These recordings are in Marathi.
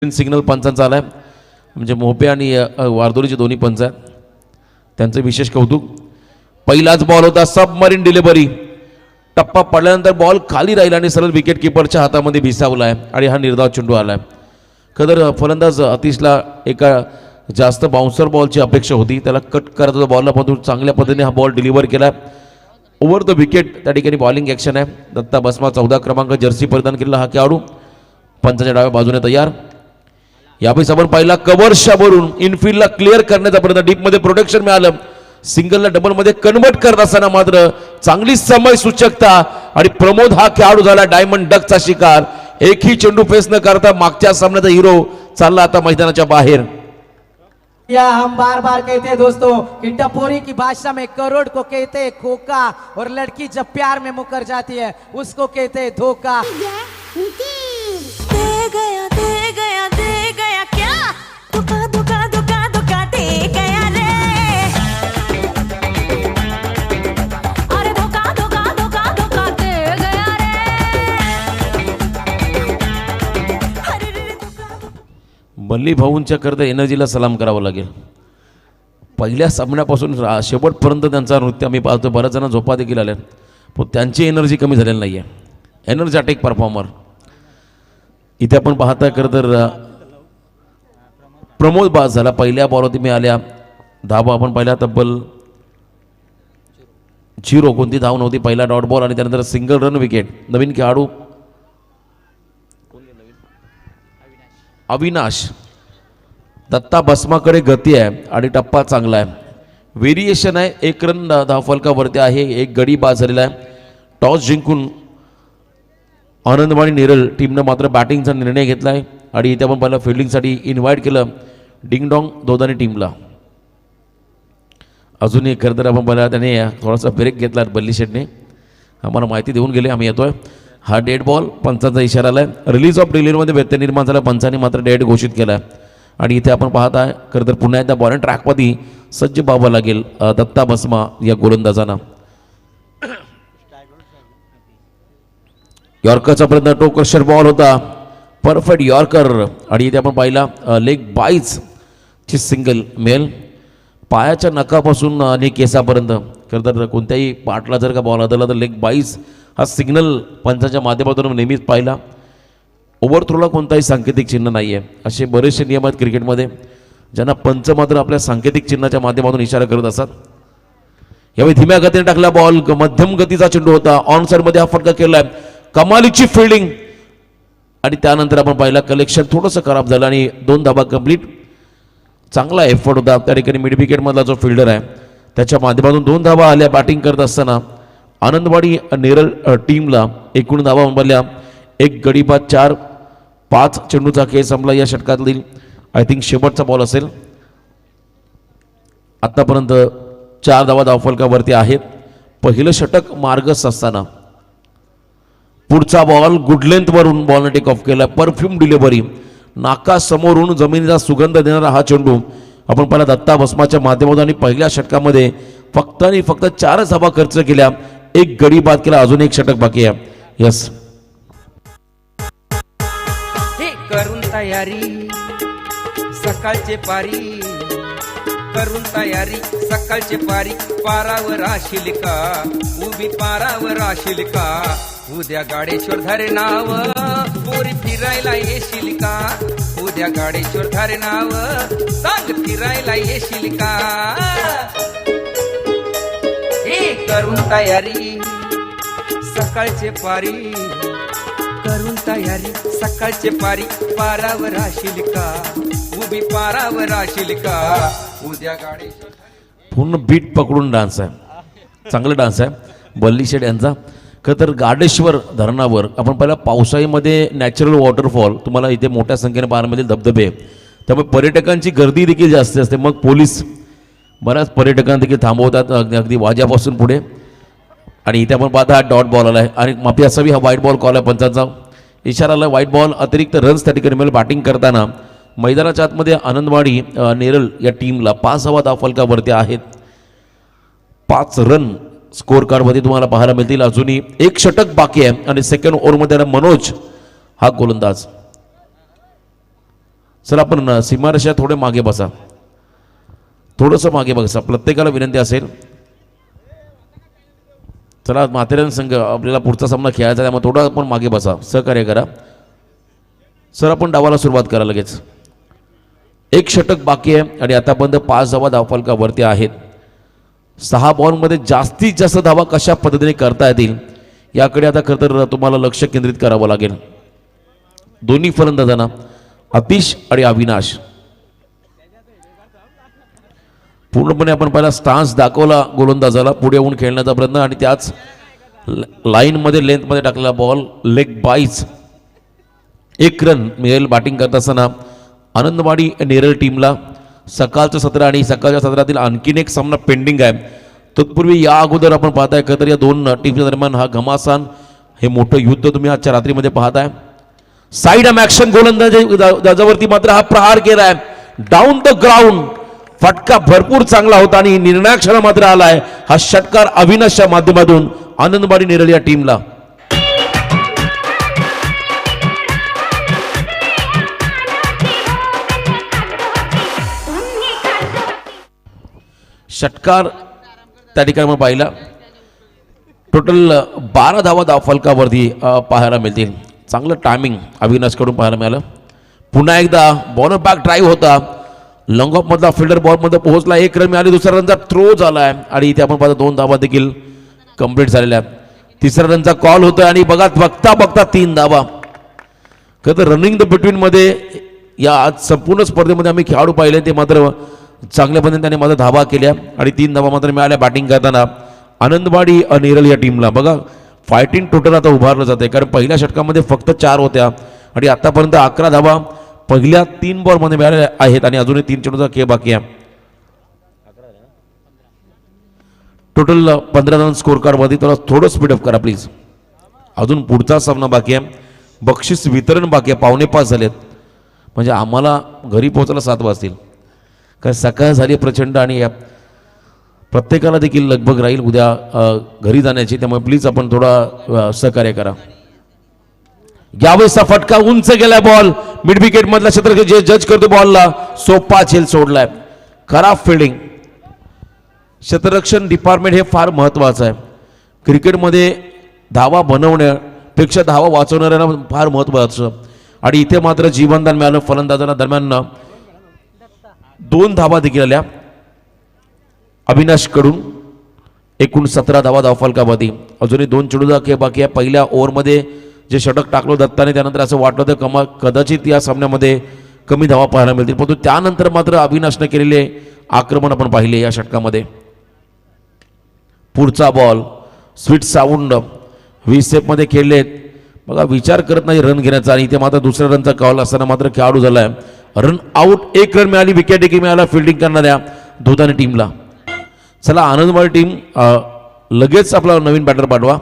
सिग्नल पंचांचा आलाय, म्हणजे मोपे आणि वारदोलीचे दोन्ही पंच आहेत, त्यांचं विशेष कौतुक. पहिलाच बॉल होता सबमरीन डिलिव्हरी, टप्पा पडल्यानंतर बॉल खाली राहिला आणि सरळ विकेट किपरच्या हातामध्ये भिसावलाय आणि हा निर्धाव चेंडू आलाय. खरं फलंदाज अतिशला एका जास्त बाउन्सर बॉलची अपेक्षा होती, त्याला कट करत होता बॉलला, पण चांगल्या पद्धतीने हा बॉल डिलिव्हर केला ओव्हर द विकेट. त्या ठिकाणी बॉलिंग ॲक्शन आहे. दत्ता बसमा 14 क्रमांक जर्सी परिधान केलेला हा खेळाडू पंचाच्या डाव्या बाजूने तयार. यावेळी आपण पाहिला कव्हरशावरून इनफिल्डला क्लिअर करण्याचा प्रयत्न, डीपमध्ये प्रोटेक्शन मिळालं, सिंगलला डबलमध्ये कन्वर्ट करत असताना मात्र चांगली समय सूचकता आणि प्रमोद हा खेळाडू झाला डायमंड डकचा शिकार. एकही चेंडू फेस न करता मागच्या सामन्याचा हिरो चालला आता मैदानाच्या बाहेर. या हम बार बार कहते हैं दोस्तों कि टपोरी की भाषा में करोड़ को कहते हैं खोका, और लड़की जब प्यार में मुकर जाती है उसको कहते हैं धोखा. दे गया क्या धोखा धोखा धोखा धोखा दे गया रे. अरे धोखा धोखा धोखा धोखा दे गया रे. अरे रे धोखा. बल्ली भाऊंच्या करता एनर्जीला सलाम करावा लागेल. पहिल्या सामन्यापासून शेवटपर्यंत त्यांचा नृत्य आम्ही पाहतो, बऱ्याच जण झोपा देखील आल्या, पण त्यांची एनर्जी कमी झालेली नाही आहे. एनर्जॅटिक परफॉर्मर इथे आपण पाहता. खरं तर प्रमोद बाद झाला. पहिल्या बॉलवरती मिळाल्या धावा आपण पहिल्या तब्बल 0, कोणती धाव नव्हती. पहिला डॉट बॉल आणि त्यानंतर सिंगल रन विकेट. नवीन खेळाडू अविनाश. दत्ता बसमाकडे गती आहे आणि टप्पा चांगला आहे, व्हेरिएशन आहे. 1 रन धावफलकावरती आहे, 1 गडी बाद झालेला आहे. टॉस जिंकून आनंदवाडी नेरळ टीमनं मात्र बॅटिंगचा निर्णय घेतला आहे आणि इथे आपण पहिला फिल्डिंगसाठी इन्व्हाइट केलं डिंगडॉंग दोदानी टीमला. अजूनही खरं तर आपण पहिला त्याने थोडासा ब्रेक घेतला बल्ली शेटने, आम्हाला माहिती देऊन गेले, आम्ही येतोय. हा डेड बॉल पंचांचा इशारा आला आहे. रिलीज ऑफ डिलिव्हरीमध्ये व्यत्यय निर्माण झाला, पंचांनी मात्र डेड घोषित केला आहे. आणि इथे आपण पाहत आहे खरं तर पुन्हा एकदा बॉलिंग ट्रॅकमध्ये सज्ज व्हावं लागेल दत्ता बसमा या गोलंदाजांना. यॉर्करचा प्रयत्न, टो क्रशर बॉल होता, परफेक्ट यॉर्कर. आणि इथे आपण पाहिला लेग बाईज ची सिंगल मेल, पायाच्या नकापासून आणि केसापर्यंत. खरं तर कोणत्याही पार्टला जर का बॉल आदळला तर लेग बाईज हा सिग्नल पंचांच्या माध्यमातून नेहमीच पाहिला. ओव्हरथ्रोला कोणताही सांकेतिक चिन्ह नाही आहे. असे बरेचसे नियम आहेत क्रिकेटमध्ये ज्यांना पंच मात्र आपल्या सांकेतिक चिन्हाच्या माध्यमातून इशारा करत असतात. यावेळी धीम्या गतीने टाकला बॉल, मध्यम गतीचा चेंडू होता, ऑन साईडमध्ये हा फटका केलाय, कमालीची फिल्डिंग. आणि त्यानंतर आपण पाहिला कलेक्शन थोडंसं खराब झालं आणि 2 धावा कंप्लीट. चांगला एफर्ट होता त्या ठिकाणी मिड विकेटमधला जो फिल्डर आहे त्याच्या माध्यमातून 2 धावा आल्या. बॅटिंग करत असताना आनंदवाडी नेरळ टीमला एकूण धावा उंबरल्या, 1 गडी बाद, 4-5 चेंडूचा खेळ संपला. या षटकातील आय थिंक शेवटचा बॉल असेल. आतापर्यंत 4 धावा धावफलकावरती आहेत. पहिलं षटक मार्गस्थ असताना पुढचा बॉल गुड लेंथवरून बॉलने टेक ऑफ केला, परफ्यूम डिलिव्हरी, नाका समोरून जमिनीचा सुगंध देणारा हा चेंडू आपण पहिला दत्ता बसमाच्या माध्यमातून. आणि पहिल्या षटकामध्ये फक्त आणि फक्त 4 धावा खर्च केल्या, 1 गडी बाद केला, अजून 1 षटक बाकी आहे. यस, करून तयारी सकाळचे पारी, करून तयारी सकाळचे पारी, पारावर आशील का उभी, पारावर आशील का उद्या गाडेश्वर धारे नाव, पोरी फिरायला येशील का उद्या गाडेश्वर धारे नाव, सांग फिरायला येशील का. हे करून तयारी सकाळचे पारी, करून तयारी सकाळचे पारी, पारावर आशील का उभी, पारावर आशील का उद्या गाडेश्वर. पूर्ण बीट पकडून डान्स आहे, चांगला डान्स आहे बल्ली शेट यांचा. खरं तर गाडेश्वर धरणावर आपण पहिला पावसाळ्यामध्ये नॅचरल वॉटरफॉल तुम्हाला इथे मोठ्या संख्येने पाहायला मिळेल, धबधबे, त्यामुळे पर्यटकांची गर्दी देखील जास्त असते. मग पोलीस बऱ्याच पर्यटकांना देखील थांबवतात अगदी वाज्यापासून पुढे. आणि इथे आपण पाहता हा डॉट बॉल आला आहे आणि माफी असावी, हा व्हाईट बॉल कॉल आहे, पंचांचा इशारा आला व्हाईट बॉल. अतिरिक्त रन्स त्या ठिकाणी मिळेल. बॅटिंग करताना मैदानाच्या आतमध्ये आनंदवाडी नेरळ या टीमला 5 धावा धावफलकावरती आहेत. 5 रन स्कोर कार्डमध्ये तुम्हाला पाहायला मिळतील. अजूनही 1 षटक बाकी आहे आणि सेकंड ओव्हरमध्ये मनोज हा गोलंदाज. चला आपण सीमारेषा थोडे मागे बसा, थोडंसं मागे बसा, प्रत्येकाला विनंती असेल. चला माथेरान संघ आपल्याला पुढचा सामना खेळायचा, त्यामुळे थोडं आपण मागे बसा, सहकार्य करा. सर आपण डावाला सुरुवात करा लगेच. एक षटक बाकी आहे आणि आतापर्यंत 5 धावा धावफलकावरती आहेत. 6 बॉलमध्ये जास्तीत जास्त धावा कशा पद्धतीने करता येतील याकडे आता खरं तर तुम्हाला लक्ष केंद्रित करावं लागेल. दोन्ही फलंदाजांना अतिश आणि अविनाश पूर्णपणे आपण पहिला स्टान्स दाखवला गोलंदाजाला पुढे येऊन खेळण्याचा प्रयत्न आणि त्याच लाईनमध्ये लेंथमध्ये टाकलेला बॉल लेग बाईज. 1 रन मिळेल. बॅटिंग करत असताना आनंदवाडी नेरळ टीमला सकाळचं सत्र आणि सकाळच्या सत्रातील आणखीन एक सामना पेंडिंग आहे. तत्पूर्वी या अगोदर आपण पाहताय खरं तर या दोन टीमच्या दरम्यान हा घमासान हे मोठं युद्ध तुम्ही आजच्या रात्रीमध्ये पाहताय. साईड आर्म ॲक्शन गोलंदाजावरती मात्र हा प्रहार केलाय डाऊन द ग्राउंड. फटका भरपूर चांगला होता आणि निर्णायक क्षण मात्र आलाय हा षटकार अविनाशच्या माध्यमातून आनंदवाडी नेरळ या टीमला. षटकार त्या ठिकाणी आपण पाहिला. टोटल 12 धावा धावफलकावरती पाहायला मिळतील. चांगलं टायमिंग अविनाशकडून पाहायला मिळालं. पुन्हा एकदा बॉलर बॅक ड्राईव्ह होता. लॉंग ऑफ मधला फिल्डर बॉलमध्ये पोहोचला. 1 रन मिळाली. दुसऱ्या रनचा थ्रो झाला आहे आणि इथे आपण पाहतो 2 धावा देखील कंप्लीट झालेल्या आहेत. तिसऱ्या रनचा कॉल होता आणि बघता बघता 3 धावा. खरं तर रनिंग द बिटवीनमध्ये या आज संपूर्ण स्पर्धेमध्ये आम्ही खेळाडू पाहिले ते मात्र चांगल्या पद्धतीने त्याने मात्र धावा केल्या आणि 3 धावा मात्र मिळाल्या बॅटिंग करताना आनंदवाडी नेरळ या टीमला. बघा फायटिंग टोटल आता उभारलं जाते कारण पहिल्या षटकामध्ये फक्त 4 होत्या आणि आतापर्यंत 11 धावा पहिल्या 3 बॉलमध्ये मिळाल्या आहेत आणि अजूनही 3 चेंडूचा खेळ बाकी आहे. टोटल 15 रन स्कोर कार्डवरती. थोडं थोडं स्पीडअप करा प्लीज. अजून पुढचा सामना बाकी आहे. बक्षीस वितरण बाकी आहे. 5:45 झालेत म्हणजे आम्हाला घरी पोहोचायला 7 वाजतील कारण सकाळ झाली प्रचंड आणि प्रत्येकाला देखील लगबग राहील उद्या घरी जाण्याची. त्यामुळे प्लीज आपण थोडा सहकार्य करा. यावेळेसचा फटका उंच गेलाय. बॉल मिड विकेट मधला क्षेत्र जे जज करतो बॉलला सोपा झेल सोडलाय. खराब फिल्डिंग. क्षेत्ररक्षण डिपार्टमेंट हे फार महत्वाचं आहे. क्रिकेटमध्ये धावा बनवण्यापेक्षा धावा वाचवणाऱ्यांना फार महत्वाचं आणि इथे मात्र जीवनदान मिळालं फलंदाजांना. दरम्यान 2 धावा देखील आल्या अविनाशकडून. एकूण 17 धावा धावफलकावरती. अजूनही 2 चेंडूचा खेळ बाकी आहे. पहिल्या ओव्हरमध्ये जे षटक टाकलं दत्ताने त्यानंतर असं वाटलं होतं कदाचित या सामन्यामध्ये कमी धावा पाहायला मिळतील परंतु त्यानंतर मात्र अविनाशने केलेले आक्रमण आपण पाहिले या षटकामध्ये. पुढचा बॉल स्वीट साऊंड 20 सेपमध्ये खेळलेत. बघा विचार करत नाही रन घेण्याचा आणि इथे मात्र दुसऱ्या रनचा कॉल असताना मात्र खेळाडू झालाय. Run out. 1 रन मिळाली. विकेट देखील मिळाला फिल्डिंग करणाऱ्या धोताने टीमला. चला आनंदवाडी टीम लगेच आपला नवीन बॅटर पाठवा.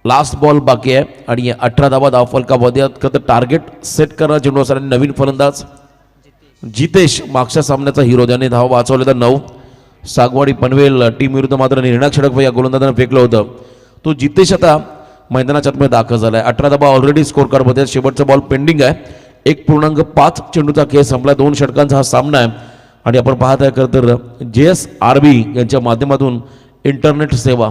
लास्ट बॉल बाकी आहे आणि 18 धावा धावफलकावरती. टार्गेट सेट करणारा चेंडू असणारे नवीन फलंदाज जितेश मागच्या सामन्याचा हिरो ज्याने धावा वाचवल्या 9. सागवाडी पनवेल टीम विरुद्ध मात्र निर्णायक षटक या गोलंदाजाने फेकलं होतं. तो जितेश आता मैदानाच्या आतमध्ये दाखल झालाय. 18 धावा ऑलरेडी स्कोर कार्डमध्ये. शेवटचा बॉल पेंडिंग आहे. 1.5 चेंडूचा खेळ संपला. 2 षटकांचा हा सामना आहे आणि आपण पाहत आहे खरं तर JSRB यांच्या माध्यमातून इंटरनेट सेवा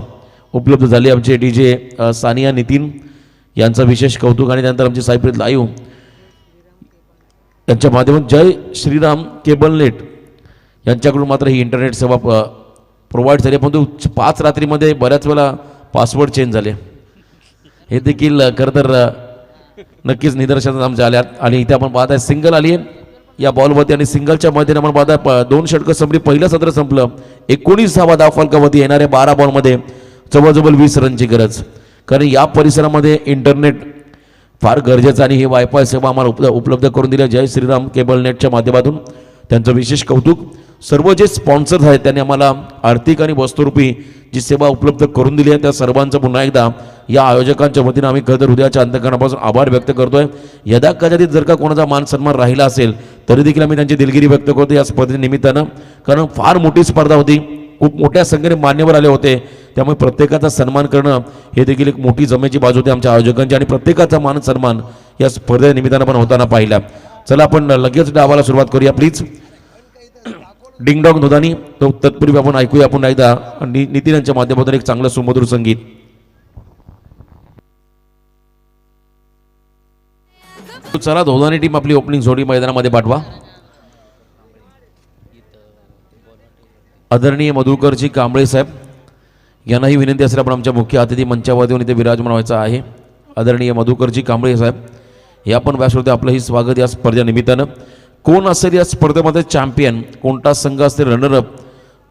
उपलब्ध झाली. आमचे DJ सानिया नितीन यांचं विशेष कौतुक आणि त्यानंतर आमचे साईप्रीत लाईव्ह यांच्या माध्यमातून जय श्रीराम केबल नेट यांच्याकडून मात्र ही इंटरनेट सेवा प्रोव्हाइड झाली. परंतु 5 रात्रीमध्ये बऱ्याच वेळा पासवर्ड चेंज झाले. हे देखील खरं तर नक्कीच निदर्शनात आमच्या आल्यात आणि इथे आपण पाहताय सिंगल आली आहे या बॉलवरती आणि सिंगलच्या मध्ये आपण पाहताय 2 षटकं संपली. पहिलं सत्र संपलं. 19 धावा धावफलकावरती. येणाऱ्या 12 बॉलमध्ये जवळजवळ 20 रनची गरज कारण या परिसरामध्ये इंटरनेट फार गरजेचं आणि ही वायफाय सेवा आम्हाला उपलब्ध करून दिली जय श्रीराम केबल नेटच्या माध्यमातून. त्यांचं विशेष कौतुक. सर्व जे स्पॉन्सर्स आहेत त्यांनी आम्हाला आर्थिक आणि वस्तुरूपी जी सेवा उपलब्ध करून दिली आहे त्या सर्वांचं पुन्हा एकदा या आयोजकांच्या वतीनं आम्ही खरं तर हृदयाच्या अंतःकरणापासून आभार व्यक्त करतोय. यदा कदाचित जर का कोणाचा मान सन्मान राहिला असेल तरी देखील आम्ही त्यांची दिलगिरी व्यक्त करतो या स्पर्धेनिमित्तानं कारण फार मोठी स्पर्धा होती. खूप मोठ्या संख्येने मान्यवर आले होते त्यामुळे प्रत्येकाचा सन्मान करणं हे देखील एक मोठी जमेची बाजू होती आमच्या आयोजकांची आणि प्रत्येकाचा मान सन्मान या स्पर्धेनिमित्तानं पण होताना पाहिला. चला आपण लगेच डावाला सुरुवात करूया प्लीज. डिंगडॉंग धोदानी तो तत्पूर्वी आपण ऐकूया आपण एकदा नितीन यांच्या माध्यमातून एक चांगलं सुमधुर संगीत. चला धोदानी टीम आपली ओपनिंग जोडी मैदानामध्ये पाठवा. आदरणीय मधुकरजी कांबळे साहेब यांनाही विनंती असेल आपण आमच्या मुख्य अतिथी मंचावरती येऊन इथे विराजमान व्हायचं आहे. आदरणीय मधुकरजी कांबळे साहेब या पण व्यासवरती आपलंही स्वागत या स्पर्धेनिमित्तानं. कोण असेल या स्पर्धेमध्ये चॅम्पियन, कोणता संघ असेल रनरअप,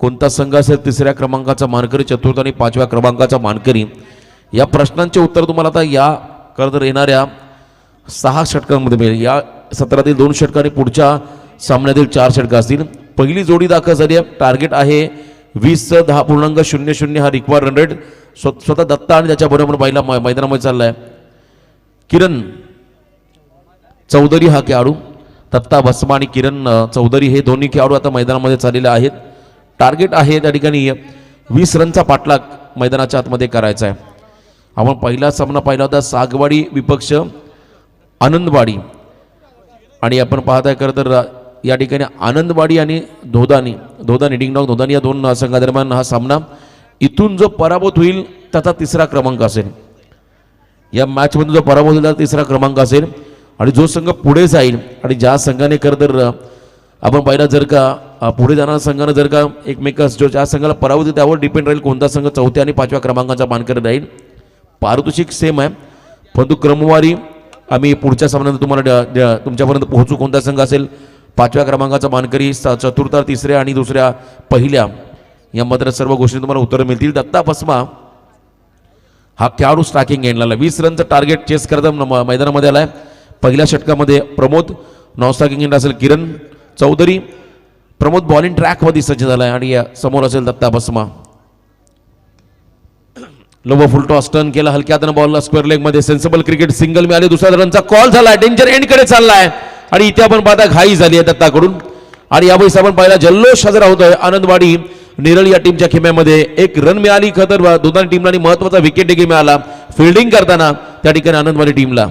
कोणता संघ असेल तिसऱ्या क्रमांकाचा मानकरी, चतुर्थ आणि पाचव्या क्रमांकाचा मानकरी, या प्रश्नांचे उत्तर तुम्हाला आता या खरं तर येणाऱ्या 6 षटकांमध्ये मिळेल. या सत्रातील 2 षटकं आणि पुढच्या सामन्यातील 4 षटकं असतील. पहिली जोडी दाखल झाली आहे. टार्गेट आहे 20.10.00 हा रिक्वायर्ड रन रेट. स्वतः दत्ता आणि त्याच्याबरोबर पहिला मैदानामध्ये चालला आहे किरण चौधरी हा खेळाडू. दत्ता भस्मा आणि किरण चौधरी हे दोन्ही खेळाडू आता मैदानामध्ये चाललेले आहेत. टार्गेट आहे त्या ठिकाणी 20 रनचा पाठलाग मैदानाच्या आतमध्ये करायचा आहे. आपण पहिला सामना पाहिला होता सागवाडी विपक्ष आनंदवाडी आणि आपण पाहत आहे खरं तर या ठिकाणी आनंदवाडी आणि धोदानी डिंगडॉंग धोदानी या 2 संघादरम्यान हा सामना. इथून जो पराभूत होईल त्याचा 3रा क्रमांक असेल. या मॅचमधून जो पराभूत होईल त्याचा 3रा क्रमांक असेल आणि जो संघ पुढे जाईल आणि ज्या संघाने खरं तर आपण पाहिला जर का पुढे जाणाऱ्या संघानं जर का एकमेकास जो ज्या संघाला पराभूत होईल त्यावर डिपेंड राहील कोणता संघ 4थ्या आणि 5व्या क्रमांकाचा मानकरी राहील. पारितोषिक सेम आहे परंतु क्रमवारी आम्ही पुढच्या सामन्यात तुम्हाला तुमच्यापर्यंत पोहोचू. कोणता संघ असेल 5व्या क्रमांकाचा मानकरी, चतुर्थ, 3ऱ्या आणि 2ऱ्या पहिल्या, यामध्ये सर्व गोष्टी तुम्हाला उत्तरं मिळतील. दत्ता भस्मा हा खेळाडू स्ट्रायकिंग एंडला 20 रनचं टार्गेट चेस करता मैदानामध्ये आलाय. पहिल्या षटकामध्ये प्रमोद, नॉन स्ट्रायकिंग एंड असेल किरण चौधरी. प्रमोद बॉलिंग ट्रॅकमध्ये सज्ज झाला आहे आणि समोर असेल Datta Bhasma. Lobo full toss turn केला, हलक्या हाताने बॉलला स्क्वेअर लेग मध्ये सेन्सिबल क्रिकेट सिंगल मिळाले. 2ऱ्या रनचा कॉल झाला, डेंजर एंड कडे चाललाय आणि इथे आपण पाहता घाई झाली आहे दत्ताकडून. आणि यावेळी आपण पाहिला जल्लोष साजरा होतोय आनंदवाडी नेरळ या टीमच्या खेम्यामध्ये. 1 रन मिळाली खतर दोन्ही टीमला आणि महत्वाचा विकेट देखील मिळाला फिल्डिंग करताना त्या ठिकाणी आनंदवाडी टीमला.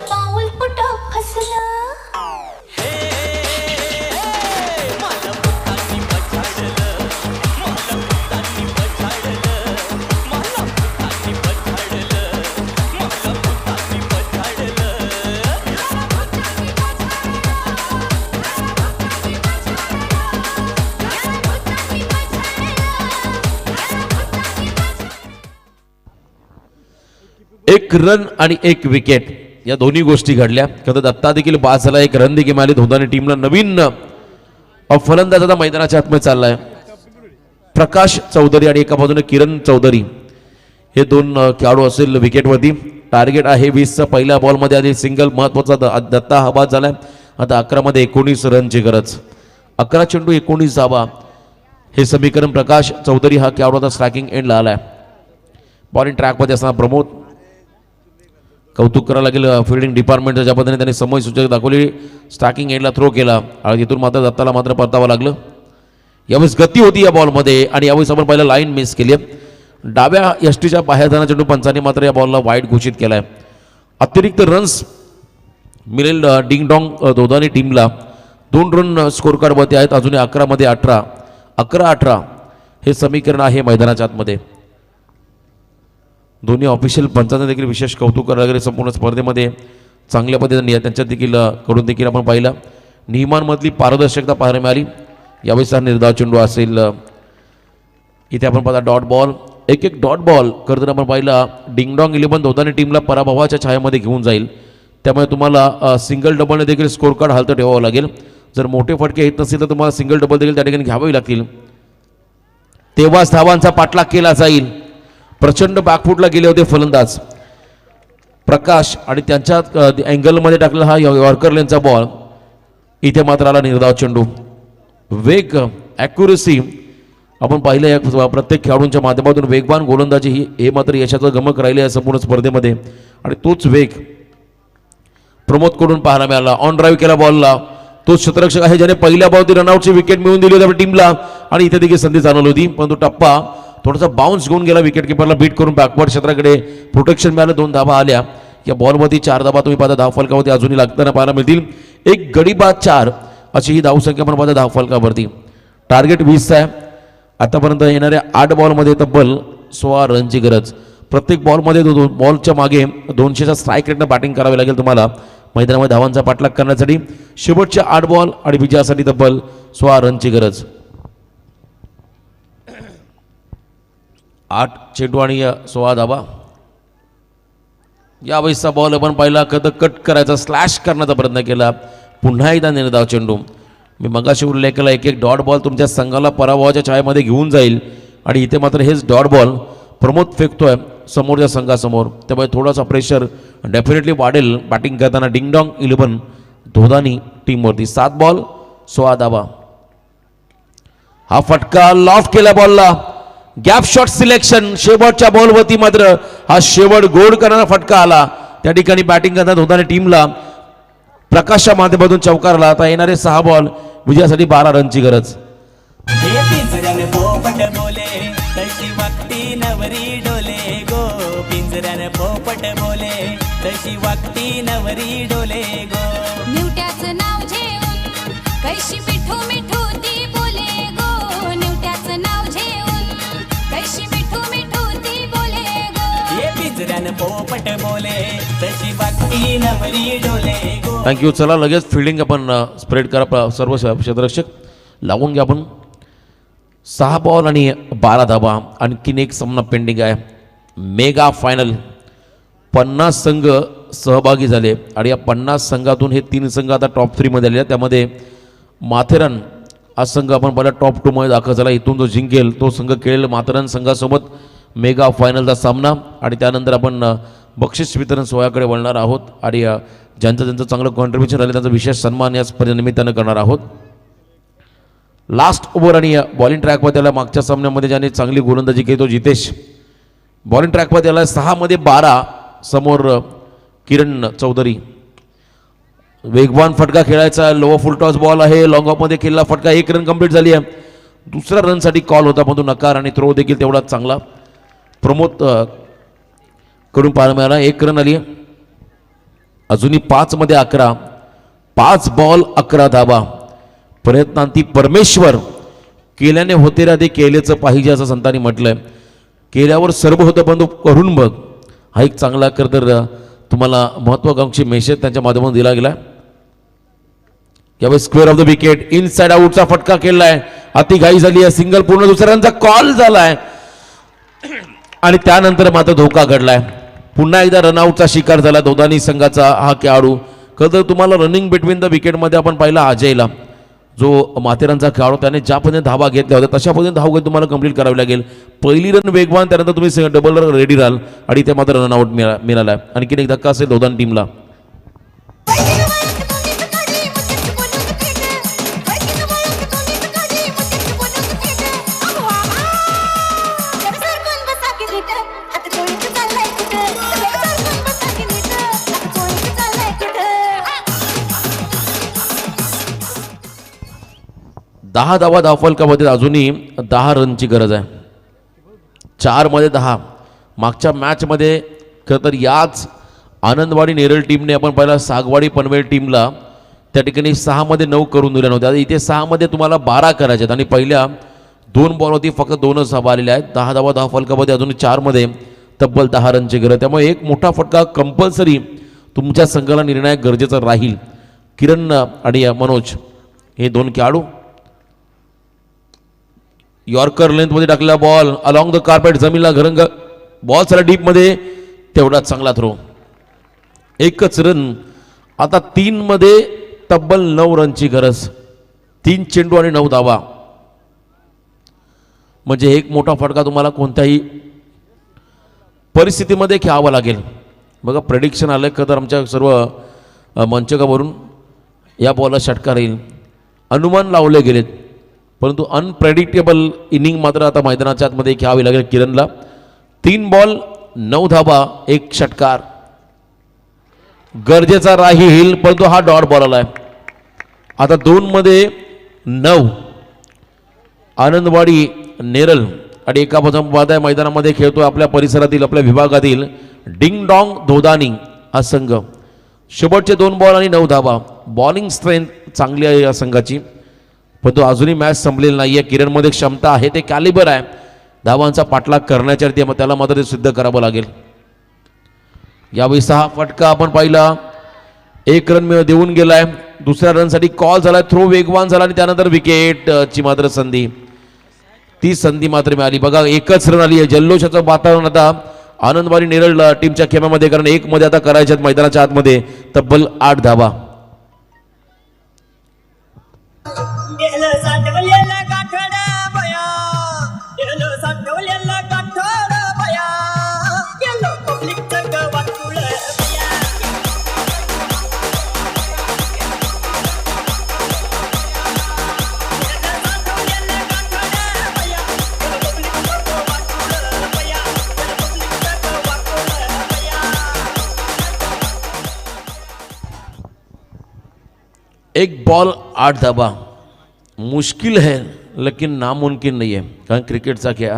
पाऊल पुट फसला एक रन आणि 1 विकेट या दोन्ही गोष्टी घडल्या. खरं दत्ता देखील बाद झाला, 1 रन देखील मिळाली. धोदानी टीमला नवीन फलंदाज आता मैदानाच्या आतमध्ये चाललाय प्रकाश चौधरी आणि एका बाजूने किरण चौधरी. हे 2 खेळाडू असेल विकेटवरती. टार्गेट आहे 20चा. पहिल्या बॉलमध्ये आधी सिंगल महत्वाचा दत्ता हा बाद झालाय. आता 11 मध्ये 19 रनची गरज. 11 चेंडू 19 धावा हे समीकरण. प्रकाश चौधरी हा खेळाडू आता स्ट्रायकिंग एंडला आलाय. बॉलिंग ट्रॅकमध्ये असताना प्रमोद, कौतुक करायला लागेल फिल्डिंग डिपार्टमेंटच्या ज्या पद्धतीने त्यांनी समय सूचक दाखवली. स्ट्रायकिंग एंडला थ्रो केला आणि तिथून मात्र दत्ताला मात्र परतावं लागलं. यावेळेस गती होती या बॉलमध्ये आणि यावेळेस आपण पहिला लाईन मिस केली. डाव्या यष्टीच्या बाहेर जाणारा चेंडू पंचांनी मात्र या बॉलला वाईड घोषित केलाय. अतिरिक्त रन्स मिळेल डिंगडॉंग धोदानी टीमला. 2 रन स्कोर कार्डवरती आहेत. अजून 11 मध्ये 18, 11-18 हे समीकरण आहे मैदानाच्या आतमध्ये. दोन्ही ऑफिशियल पंचांचं देखील विशेष कौतुक करायला लागले. संपूर्ण स्पर्धेमध्ये चांगल्या पद्धतीने त्यांच्यात देखील कडून देखील आपण पाहिलं नियमांमधली पारदर्शकता पाहायला मिळाली. यावेळेस हा निर्धाव चेंडू असेल. इथे आपण पाहता डॉट बॉल, 1-1 डॉट बॉल करताना आपण पाहिला. डिंगडॉंग 11 धोदानी टीमला पराभवाच्या छायामध्ये घेऊन जाईल. त्यामुळे तुम्हाला सिंगल डबलने देखील स्कोर कार्ड हालतं ठेवावं लागेल. जर मोठे फटके येत नसेल तर तुम्हाला सिंगल डबल देखील त्या ठिकाणी घ्यावे लागतील. तेव्हाच धावांचा पाठलाग केला जाईल. प्रचंड बॅकफुटला गेले होते फलंदाज प्रकाश आणि त्यांच्या अँगलमध्ये टाकलेला हा यॉर्कर लेनचा बॉल. इथे मात्र आला निर्धाव चेंडू. वेग, ॲक्युरेसी आपण पाहिलं या प्रत्येक खेळाडूंच्या माध्यमातून. वेगवान गोलंदाजी हे मात्र यशाचं गमक राहिले आहे संपूर्ण स्पर्धेमध्ये आणि तोच वेग प्रमोदकडून पाहायला मिळाला. ऑन ड्राईव्ह केला बॉलला. तोच क्षेत्ररक्षक आहे ज्याने पहिल्या बॉलची रनआउटची विकेट मिळवून दिली होती आपल्या टीमला आणि इथे देखील संधी जाणवली होती. परंतु टप्पा थोडासा बाउन्स घेऊन गेला विकेट किपरला बीट करून बॅकवर्ड क्षेत्राकडे प्रोटेक्शन मिळालं. 2 धावा आल्या. या बॉलवरती 4 धावा तुम्ही पाहता धावफलकावरती अजूनही लागताना पाहायला मिळतील. एक गडी बाद 4 अशी ही धावसंख्या पण पाहता धावफलकावरती. टार्गेट 20 आहे. आतापर्यंत येणाऱ्या 8 बॉलमध्ये तब्बल 16 रनची गरज. प्रत्येक बॉलमध्ये बॉलच्या मागे 200च्या स्ट्राईक रेटनं बॅटिंग करावी लागेल तुम्हाला मैदानामध्ये धावांचा पाठलाग करण्यासाठी. शेवटच्या 8 बॉल आणि विजयासाठी तब्बल 16 रनची गरज. 8 चेंडू आणि 16 धावा. यावेळीचा बॉल आपण पाहिला कट करायचा, स्लॅश करण्याचा प्रयत्न केला. पुन्हा एकदा निर्धाव चेंडू. मी मगाशी उल्लेख केला एक डॉट बॉल तुमच्या संघाला पराभवाच्या छायेमध्ये घेऊन जाईल आणि इथे मात्र हेच डॉट बॉल प्रमोद फेकतोय समोरच्या संघासमोर. त्यामुळे थोडासा प्रेशर डेफिनेटली वाढेल बॅटिंग करताना. डिंगडॉंग 11 धोदानी टीमवरती. 7 बॉल 16 धावा. हा फटका लॉफ्ट केला बॉलला. Gap shot selection. शेवटच्या बॉलवरती मात्र हा शेवट गोड करणारा फटका आला. त्या ठिकाणी बॅटिंग करताना धोदानी टीमला प्रकाशच्या माध्यमातून चौकार आला. आता येणारे 6 बॉल विजयासाठी 12 रनची गरज. पिंजऱ्याने पोपट बोले तशी वागती नवरी डोले गो. पिंजऱ्याने पोपट बोले तशी वागती नवरी डोले गो. निवट्याचं नाव घेऊन कैशी मिठू मिठू ती बोले गो. निवट्याचं नाव घेऊन कैशी मिठू मिठू ती बोले गो. ये पिंजऱ्याने पोपट बोले तशी वागती नवरी डोले गो. थँक्यू. चला लगेच फिल्डिंग आपण स्प्रेड करा. सर्व क्षेत्ररक्षक लावून घ्या आपण. 6 बॉल आणि 12 धावा. आणखीन एक सामना पेंडिंग आहे. Mega final. 50 संघ सहभागी झाले आणि या 50 संघातून हे 3 संघ आता टॉप 3 मध्ये आले. त्यामध्ये माथेरान हा संघ आपण पहिला टॉप 2 मध्ये दाखल झाला. इथून जो जिंकेल तो संघ खेळेल माथेरान संघासोबत मेगा फायनलचा सामना. आणि त्यानंतर आपण बक्षीस वितरण सोहळ्याकडे वळणार आहोत आणि ज्यांचं चांगलं कॉन्ट्रीब्युशन राहिलं त्यांचा विशेष सन्मान या निमित्तानं करणार आहोत. लास्ट ओव्हर आणि बॉलिंग ट्रॅकवर त्याला मागच्या सामन्यामध्ये ज्याने चांगली गोलंदाजी केली तो जितेश. बॉलिंग ट्रॅकवर त्याला 6 मध्ये 12 समोर किरण चौधरी. वेगवान फटका खेळायचा. लोअर फुल टॉस बॉल आहे. लॉंग ऑफमध्ये खेळला फटका. 1 रन कंप्लीट झाली आहे. दुसऱ्या रनसाठी कॉल होता पण तो नकार आणि थ्रो देखील तेवढाच चांगला प्रमोद कडून पाहायला मिळाला. 1 रन आली. अजूनही 5 मध्ये 11. 5 बॉल 11 धावा. प्रयत्नांती परमेश्वर. केल्याने होते रा ते केलेचं पाहिजे असं संतांनी म्हटलंय. केल्यावर सर्व होतं पण तो करून बघ हा एक चांगला तर तुम्हाला महत्वाकांक्षी मेसेज त्यांच्या माध्यमातून दिला गेला. यावेळी square off the wicket. Inside आउटचा फटका केलाय. अति घाई झाली आहे. सिंगल पूर्ण दुसऱ्यांचा कॉल झालाय आणि त्यानंतर मात्र धोका घडलाय. पुन्हा एकदा रनआउटचा शिकार झाला धोदानी संघाचा हा खेळाडू. खरं तर तुम्हाला रनिंग बिटवीन द विकेटमध्ये आपण पाहिला अजयला जो माथेरानचा खेळाडू त्याने ज्या पद्धतीने धावा घेतल्या होत्या तशा पद्धतीने धाव तुम्हाला कंप्लीट करावी लागेल. पहिली रन वेगवान त्यानंतर तुम्ही डबल रन रेडी राहाल आणि ते मात्र रनआउट मिळाला. आणखीन एक धक्का असेल धोदानी टीमला. दहा धावा धावफलकामध्ये अजूनही 10 रनची गरज आहे. 4 मध्ये 10. मागच्या मॅचमध्ये खरं तर याच आनंदवाडी नेरळ टीमने आपण पहिला सागवाडी पनवेल टीमला त्या ठिकाणी 6 मध्ये 9 करून दिल्या नव्हत्या. इथे 6 मध्ये तुम्हाला 12 करायचे आहेत आणि पहिल्या 2 बॉलवरती फक्त 2च धावा आलेल्या आहेत. 10 धावा धावफलकामध्ये अजून 4 मध्ये तब्बल 10 रनची गरज. त्यामुळे एक मोठा फटका कंपल्सरी तुमच्या संघाला निर्णायक गरजेचं राहील. किरण आणि मनोज हे 2 खेळाडू. यॉर्कर लेंथमध्ये टाकलेला बॉल अलॉंग द कार्पेट जमीनला घरंग. बॉल चला डीपमध्ये तेवढा चांगला थ्रो. 1च रन. आता 3 मध्ये तब्बल 9 रनची गरज. 3 चेंडू आणि 9 धावा. म्हणजे एक मोठा फटका तुम्हाला कोणत्याही परिस्थितीमध्ये खेळावा लागेल. बघा प्रेडिक्शन आलं का तर आमच्या सर्व मंचकावरून या बॉलला षटकार येईल. अनुमान लावले गेलेत परंतु अनप्रेडिक्टेबल इनिंग मात्र आता मैदानाच्या आतमध्ये खेळावी लागेल किरणला. 3 बॉल 9 धावा 1 षटकार गरजेचा राहील परंतु हा डॉट बॉल आलाय. आता 2 मध्ये 9. आनंदवाडी नेरल आणि एका बाजूला मैदानामध्ये खेळतोय आपल्या परिसरातील आपल्या विभागातील डिंग डॉंग धोदानी हा संघ. शेवटचे 2 बॉल आणि 9 धावा. बॉलिंग स्ट्रेंथ चांगली आहे या संघाची, पण तो अजूनही मॅच संपलेला नाही आहे. किरणमध्ये क्षमता आहे, ते कॅलिबर आहे धावांचा पाठलाग करण्याच्या, मग त्याला मात्र ते सिद्ध करावं लागेल. यावेळी 6 फटका आपण पाहिला. 1 रन देऊन गेलाय. दुसऱ्या रनसाठी कॉल झाला, थ्रो वेगवान झाला आणि त्यानंतर विकेटची मात्र संधी. ती संधी मात्र मिळाली. बघा 1च रन आली आहे. जल्लोषाचं वातावरण आता आनंदबारी नेरळ टीमच्या खेमामध्ये, कारण 1 मध्ये आता करायच्यात मैदानाच्या आतमध्ये तब्बल 8 धावा. गेलं साठवलेलं गाठोड बया, गेलं साठवलेलं गाठोड बया, गेलं पब्लिकचं गवाटुळ बया. गेलं साठवलेलं गाठोड बया, गेलं पब्लिकचं गवाटुळ बया, गेलं पब्लिकचं गवाटुळ बया. 1 बॉल 8 धावा. मुश्किल है लेकिन नामुमकिन नाही आहे, कारण क्रिकेटचा खेळ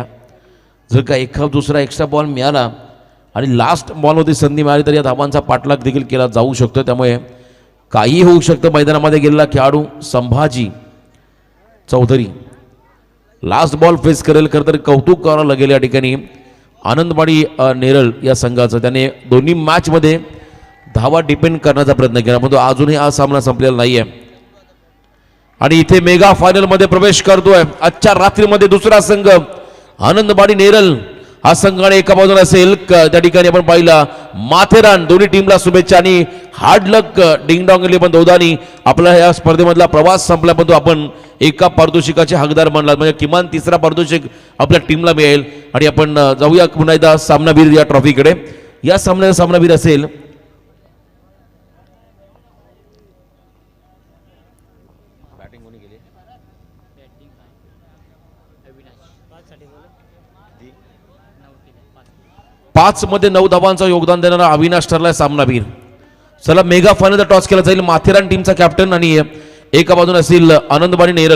जर का एखादा दुसरा एक्स्ट्रा बॉल मिळाला आणि लास्ट बॉलमध्ये संधी मिळाली तर या धावांचा पाठलाग देखील केला जाऊ शकतो. त्यामुळे काही होऊ शकतं. मैदानामध्ये गेलेला खेळाडू Sambhaji Chaudhari last ball face करेल. खरं तर कौतुक करावं लागेल या ठिकाणी आनंदबाडी नेरळ या संघाचं. त्याने दोन्ही मॅचमध्ये धावा डिपेंड करण्याचा प्रयत्न केला, पण तो अजूनही हा सामना संपलेला नाही आहे. आणि इथे मेगा फायनल मध्ये प्रवेश करतोय आजच्या रात्रीमध्ये दुसरा संघ आनंदबाडी नेरळ हा संघ. आणि एका बाजूला असेल त्या ठिकाणी आपण पाहिला माथेरान. दोन्ही टीमला शुभेच्छा आणि हार्ड लक. डिंग डॉंग पण दोघांनी आपला या स्पर्धेमधला प्रवास संपला, पण तो आपण एका पारितोषिकाचे हकदार बनला, म्हणजे किमान 3रा पारितोषिक आपल्या टीमला मिळेल. आणि आपण जाऊया पुन्हा एकदा सामनावीर या ट्रॉफीकडे. या सामन्याचा सामनावीर असेल पाच मध्ये 9 धावांचं योगदान देणारा अविनाश ठरलाय सामनावीर. चला मेगा फायनलचा टॉस केला जाईल. माथेरान टीमचा कॅप्टन आणि एका बाजूने असेल आनंदबाडी नेरळ.